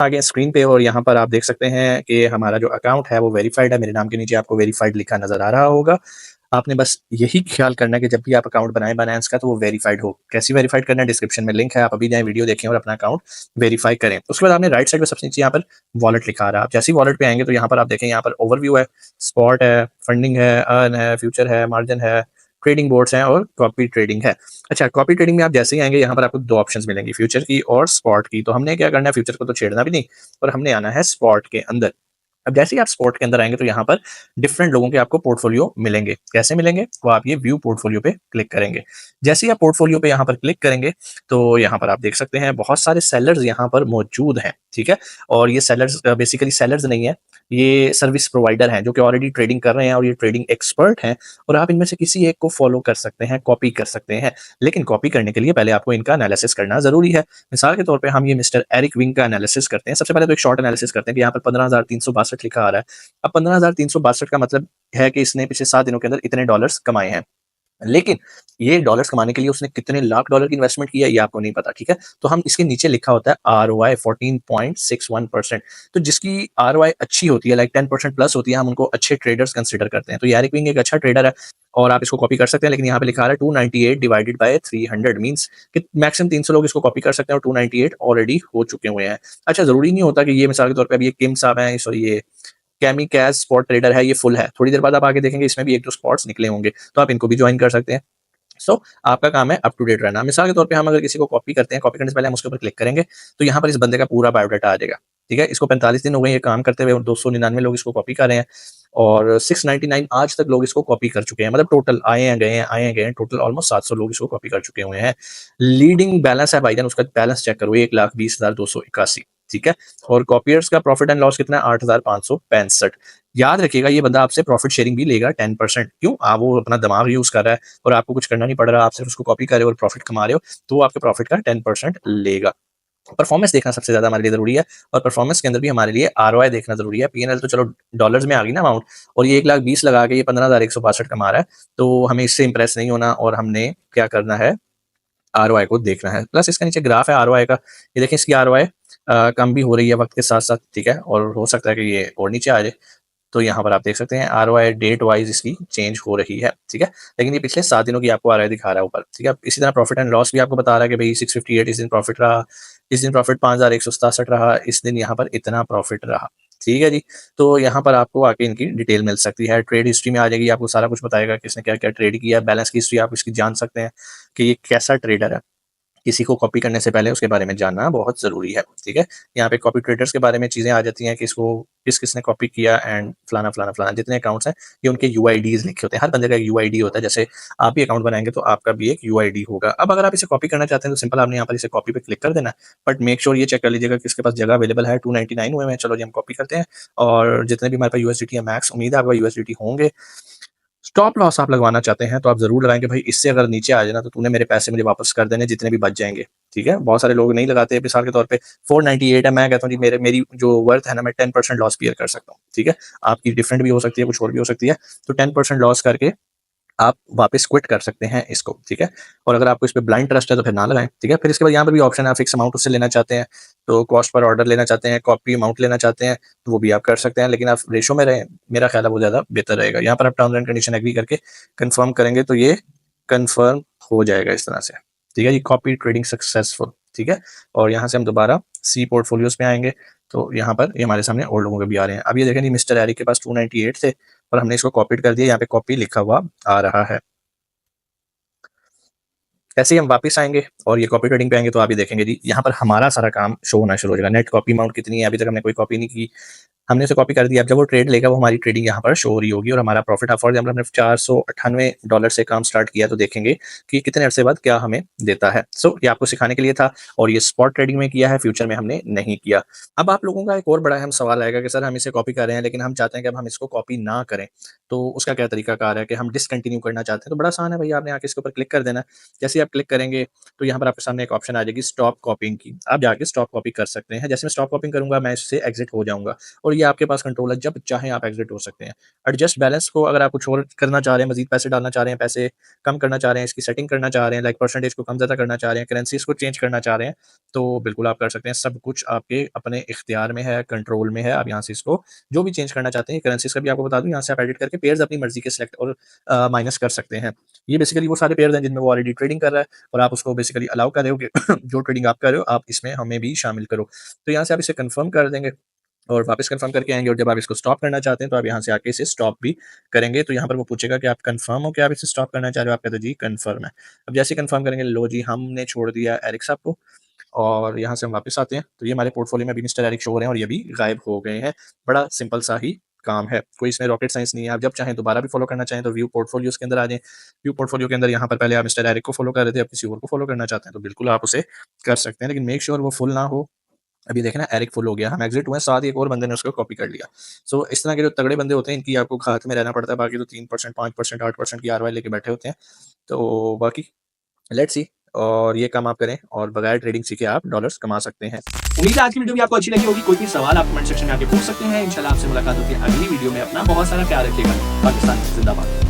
आ गए स्क्रीन पे और यहाँ पर आप देख सकते हैं कि हमारा जो अकाउंट है वो वेरीफाइड है। मेरे नाम के नीचे आपको वेरीफाइड लिखा नज़र आ रहा होगा। आपने बस यही ख्याल करना है कि जब भी आप अकाउंट बनाएँ बायनेंस का तो वो वेरीफाइड हो। कैसे वेरीफाइड करना है, डिस्क्रिप्शन में लिंक है, आप अभी जाएँ वीडियो देखें और अपना अकाउंट वेरीफाई करें। उसके बाद आपने राइट साइड पे सबसे नीचे यहाँ पर वॉलेट लिखा आ रहा है। आप जैसे ही वॉलेट पे आएँगे तो यहाँ पर आप देखें, यहाँ पर ओवरव्यू है, स्पॉट है, फंडिंग है, अर्न है, फ्यूचर है, मार्जिन है, ट्रेडिंग बोर्ड्स हैं और कॉपी ट्रेडिंग है। अच्छा, कॉपी ट्रेडिंग में आप जैसे ही आएँगे यहाँ पर आपको 2 ऑप्शंस मिलेंगी, फ्यूचर की और स्पॉट की। तो हमने क्या करना है, फ्यूचर को तो छेड़ना भी नहीं और हमने आना है स्पॉट के अंदर। अब जैसे ही आप स्पॉट के अंदर आएँगे तो यहाँ पर डिफरेंट लोगों के आपको पोर्टफोलियो मिलेंगे। कैसे मिलेंगे? वो आप ये व्यू पोर्टफोलियो पे क्लिक करेंगे। जैसे ही आप पोर्टफोलियो पे यहाँ पर क्लिक करेंगे तो यहाँ पर आप देख सकते हैं बहुत सारे सेलर्स यहाँ पर मौजूद हैं, ठीक है? और ये सेलर्स बेसिकली सेलर्स नहीं है, ये सर्विस प्रोवाइडर हैं जो कि ऑलरेडी ट्रेडिंग कर रहे हैं और ये ट्रेडिंग एक्सपर्ट हैं और आप इनमें से किसी एक को फॉलो कर सकते हैं, कॉपी कर सकते हैं। लेकिन कॉपी करने के लिए पहले आपको इनका एनालिसिस करना ज़रूरी है। मिसाल के तौर पे हम ये मिस्टर एरिक विंग का एनालिसिस करते हैं। सबसे पहले तो एक शॉर्ट एनालिसिस करते हैं कि यहाँ पर 15,362 लिखा आ रहा है। अब 15,362 का मतलब है कि इसने पिछले 7 दिनों के अंदर इतने डॉलर्स कमाए हैं। लेकिन ये डॉलर्स कमाने के लिए उसने कितने लाख डॉलर की इन्वेस्टमेंट की है, ये आपको नहीं पता, ठीक है? तो हम इसके नीचे लिखा होता है आरओआई 14.61%। तो जिसकी आरओआई अच्छी होती है, लाइक 10% प्लस होती है, हम उनको अच्छे ट्रेडर्स कंसिडर करते हैं। तो यारिक विंग एक अच्छा ट्रेडर है और आप इसको कॉपी कर सकते हैं, लेकिन यहाँ पे लिखा आ रहा है 298 डिवाइडेड बाय 300 मीन्स कि मैक्सिमम 300 लोग इसको कॉपी कर सकते हैं और 298 ऑलरेडी हो चुके हुए हैं। अच्छा, ज़रूरी नहीं होता कि ये मिसाल के तौर पे अब ये किम साहब हैं, सॉरी ये कैमी कैश स्पॉट ट्रेडर है, ये फुल है। थोड़ी देर बाद आप आगे देखेंगे इसमें भी 1-2 स्पॉट्स निकले होंगे, तो आप इनको भी जॉइन कर सकते हैं। सो आपका काम है अप टू डेट रहना। मिसाल के तौर पे हम अगर किसी को कॉपी करते हैं, कॉपी करने से पहले हम उसके ऊपर क्लिक करेंगे, तो यहाँ पर इस बंदे का पूरा बायोडाटा आ जाएगा, ठीक है? इसको 45 दिन हो गए ये काम करते हुए और 299 लोग इसको कॉपी कर रहे हैं और 699 आज तक लोग इसको कॉपी कर चुके हैं। मतलब टोटल आए हैं, गए हैं, आए हैं, गए हैं, टोटल ऑलमोस्ट 700 लोग इसको कॉपी कर चुके हुए हैं। लीडिंग बैलेंस है भाईजान, उसका बैलेंस चेक करो, 1,20,281, ठीक है? और कॉपियर्स का प्रॉफिट एंड लॉस कितना है? 8,565। याद रखिएगा ये बंदा आपसे प्रॉफिट शेयरिंग भी लेगा 10%। क्यों? वो अपना दिमाग यूज़ कर रहा है और आपको कुछ करना नहीं पड़ रहा, आप सिर्फ उसको कॉपी कर रहे हो और प्रॉफिट कमा रहे हो, तो वो आपके प्रॉफिट का 10% लेगा। परफॉर्मेंस देखना सबसे ज़्यादा हमारे लिए ज़रूरी है और परफॉर्मेंस के अंदर भी हमारे लिए आरओआई देखना ज़रूरी है। पीएनएल तो चलो डॉलर्स में आ गई ना अमाउंट, और ये 1,20,000 लगा के ये 15,162 कमा रहा है, तो हमें इससे इंप्रेस नहीं होना और हमने क्या करना है, आरओआई को देखना है। प्लस इसके नीचे ग्राफ है आरओआई का, ये देखें इसकी आरओआई कम भी हो रही है वक्त के साथ साथ, ठीक है? और हो सकता है कि ये और नीचे आ जाए। तो यहाँ पर आप देख सकते हैं आरओआई डेट वाइज इसकी चेंज हो रही है, ठीक है? लेकिन ये पिछले 7 दिनों की आपको आरओआई दिखा रहा है ऊपर, ठीक है? इसी तरह प्रॉफिट एंड लॉस भी आपको बता रहा है कि भाई 658 इस दिन प्रॉफिट रहा, इस दिन प्रॉफिट 5,167 रहा, इस दिन यहाँ पर इतना प्रॉफिट रहा, ठीक है जी? तो यहाँ पर आपको आके इनकी डिटेल मिल सकती है। ट्रेड हिस्ट्री में आ जाएगी, आपको सारा कुछ बताएगा किसने क्या-क्या ट्रेड किया है। बैलेंस की हिस्ट्री आप इसकी जान सकते हैं कि ये कैसा ट्रेडर है। किसी को कॉपी करने से पहले उसके बारे में जानना बहुत ज़रूरी है, ठीक है? यहाँ पे कॉपी ट्रेडर्स के बारे में चीज़ें आ जाती हैं कि इसको किस-किसने कॉपी किया एंड फलाना, फलाना, फलाना जितने अकाउंट्स हैं, ये उनके यूआईडीज़ लिखे होते हैं। हर बंदे का एक यूआईडी होता है, जैसे आप भी अकाउंट बनाएँगे तो आपका भी एक यूआईडी होगा। अब अगर आप इसे कॉपी करना चाहते हैं तो सिंपल आपने यहाँ पर इसे कॉपी पे क्लिक कर देना है, बट मेक श्योर ये चेक कर लीजिएगा कि इसके पास जगह अवेलेबल है। 299 हुए हैं, चलो जी हम कॉपी करते हैं और जितने भी हमारे पास यूएसडीटी है मैक्स, उम्मीद है आपका यूएसडीटी होंगे। स्टॉप लॉस आप लगवाना चाहते हैं तो आप ज़रूर लगाएँगे, भाई इससे अगर नीचे आ जाए ना तो तूने मेरे पैसे मुझे वापस कर देने जितने भी बच जाएँगे, ठीक है? बहुत सारे लोग नहीं लगाते, मिसाल के तौर पे 498 है, मैं कहता हूँ जी मेरी जो वर्थ है ना मैं 10% लॉस बियर कर सकता हूँ, ठीक है? आपकी डिफरेंट भी हो सकती है, कुछ और भी हो सकती है, तो 10% लॉस करके आप वापस क्विट कर सकते हैं इसको, ठीक है? और अगर आपको इस पे ब्लाइंड ट्रस्ट है तो फिर ना लगाएँ, ठीक है? फिर इसके बाद यहाँ पर भी ऑप्शन है, आप फिक्स अमाउंट उससे लेना चाहते हैं, तो कॉस्ट पर ऑर्डर लेना चाहते हैं, कॉपी अमाउंट लेना चाहते हैं, तो वो भी आप कर सकते हैं, लेकिन आप रेशो में रहें, मेरा ख्याल है वो ज़्यादा बेहतर रहेगा। यहाँ पर आप टर्म्स एंड कंडीशन एग्री करके कन्फर्म करेंगे तो ये कन्फर्म हो जाएगा इस तरह से, ठीक है जी? कॉपी ट्रेडिंग सक्सेसफुल, ठीक है? और यहाँ से हम दोबारा सी पोर्टफोलियोज़ पे आएँगे, तो यहाँ पर ये हमारे सामने और लोगों के भी आ रहे हैं। अब ये देखें जी मिस्टर एरिक के पास 298 थे और हमने इसको कॉपीड कर दिया, यहाँ पे कॉपी लिखा हुआ आ रहा है। जैसे ही हम वापस आएँगे और ये कॉपी ट्रेडिंग पे आएँगे तो आप ये देखेंगे जी, यहाँ पर हमारा सारा काम शो होना शुरू हो जाएगा। नेट कॉपी अमाउंट कितनी है, अभी तक हमने कोई कॉपी नहीं की। हमने उसे कॉपी कर दिया। अब जब वो ट्रेड लेगा वो हमारी ट्रेडिंग यहाँ पर शो हो रही होगी और हमारा प्रॉफिट फॉर एग्जाम्पल हमने $498 से काम स्टार्ट किया तो देखेंगे कि कितने अरसे बाद क्या हमें देता है। सो ये आपको सिखाने के लिए था और ये स्पॉट ट्रेडिंग में किया है, फ्यूचर में हमने नहीं किया। अब आप लोगों का एक और बड़ा अहम सवाल आएगा कि सर हम इसे कॉपी कर रहे हैं लेकिन हम चाहते हैं कि अब हम इसको कॉपी ना करें, तो उसका क्या तरीकाकार है कि हम डिसकंटिन्यू करना चाहते हैं? तो बड़ा आसान है भैया, आपने आके इसके ऊपर क्लिक कर देना है। जैसे ही आप क्लिक करेंगे तो यहाँ पर आपके सामने एक ऑप्शन आ जाएगी स्टॉप कॉपिंग की। आप जाके स्टॉप कॉपी कर सकते हैं। जैसे मैं स्टॉप कॉपिंग करूँगा मैं इससे एग्जिट हो जाऊँगा और ये आपके पास कंट्रोल है, जब चाहें आप एग्ज़िट हो सकते हैं। एडजस्ट बैलेंस को अगर आप कुछ और करना चाह रहे हैं, मज़ीद पैसे डालना चाह रहे हैं, पैसे कम करना चाह रहे हैं, इसकी सेटिंग करना चाह रहे हैं, लाइक परसेंटेज को कम-ज़्यादा करना चाह रहे हैं, करेंसीज़ को चेंज करना चाह रहे हैं, तो बिल्कुल आप कर सकते हैं। सब कुछ आपके अपने इख्तियार में है, कंट्रोल में है। आप यहाँ से इसको जो भी चेंज करना चाहते हैं, करेंसीज़ का भी आपको बता दूँ, यहाँ से आप एडिट करके पेयर्स अपनी मर्ज़ी के सिलेक्ट और माइनस कर सकते हैं। ये बेसिकली वो सारे पेयर्स हैं जिनमें वो ऑलरेडी ट्रेडिंग कर रहा है और आप उसको बेसिकली अलाउ कर रहे हो कि जो ट्रेडिंग आप कर रहे हो, आप इसमें हमें भी शामिल करो। तो यहाँ से आप इसे कन्फर्म कर देंगे और वापस कन्फर्म करके आएँगे और जब आप इसको स्टॉप करना चाहते हैं, तो आप यहाँ से आके इसे स्टॉप भी करेंगे। तो यहाँ पर वो पूछेगा कि आप कन्फर्म हो कि आप इसे स्टॉप करना चाह रहे हो? आप कहते हो जी कन्फर्म है। अब जैसे ही कन्फर्म करेंगे, लो जी हमने छोड़ दिया एरिक साहब को और यहाँ से हम वापस आते हैं, तो ये हमारे पोर्टफोलियो में अभी मिस्टर एरिक शो हो रहे हैं और ये भी गायब हो गए हैं। बड़ा सिंपल सा ही काम है, कोई इसमें रॉकेट साइंस नहीं है। आप जब चाहें दोबारा भी फ़ॉलो करना चाहें तो व्यू पोर्टफोलियोज़ के अंदर आ जाएँ। व्यू पोर्टफोलियो के अंदर यहाँ पर पहले आप मिस्टर एरिक को फ़ॉलो कर रहे थे, अब किसी और को फ़ॉलो करना चाहते हैं, तो बिल्कुल आप उसे कर सकते हैं, लेकिन मेक श्योर वो फुल ना हो। अभी देखें ना एरिक फुल हो गया, हम एग्ज़िट हुए, साथ ही एक और बंदे ने उसको कॉपी कर लिया। सो इस तरह के जो तगड़े बंदे होते हैं, इनकी आपको हाथ में रहना पड़ता है, बाकी तो 3%, 5%, 8% की आरओआई लेके बैठे होते हैं। तो बाकी लेट्स सी और ये काम आप करें और बगैर ट्रेडिंग सीखे आप डॉलर्स कमा सकते हैं। उम्मीद है आज की वीडियो भी आपको अच्छी लगी होगी। कोई भी सवाल आप कमेंट सेक्शन में आके पूछ सकते हैं। इंशाल्लाह आपसे मुलाकात होती है अगली वीडियो में। अपना बहुत सारा ख्याल रखिएगा। पाकिस्तान जिंदाबाद।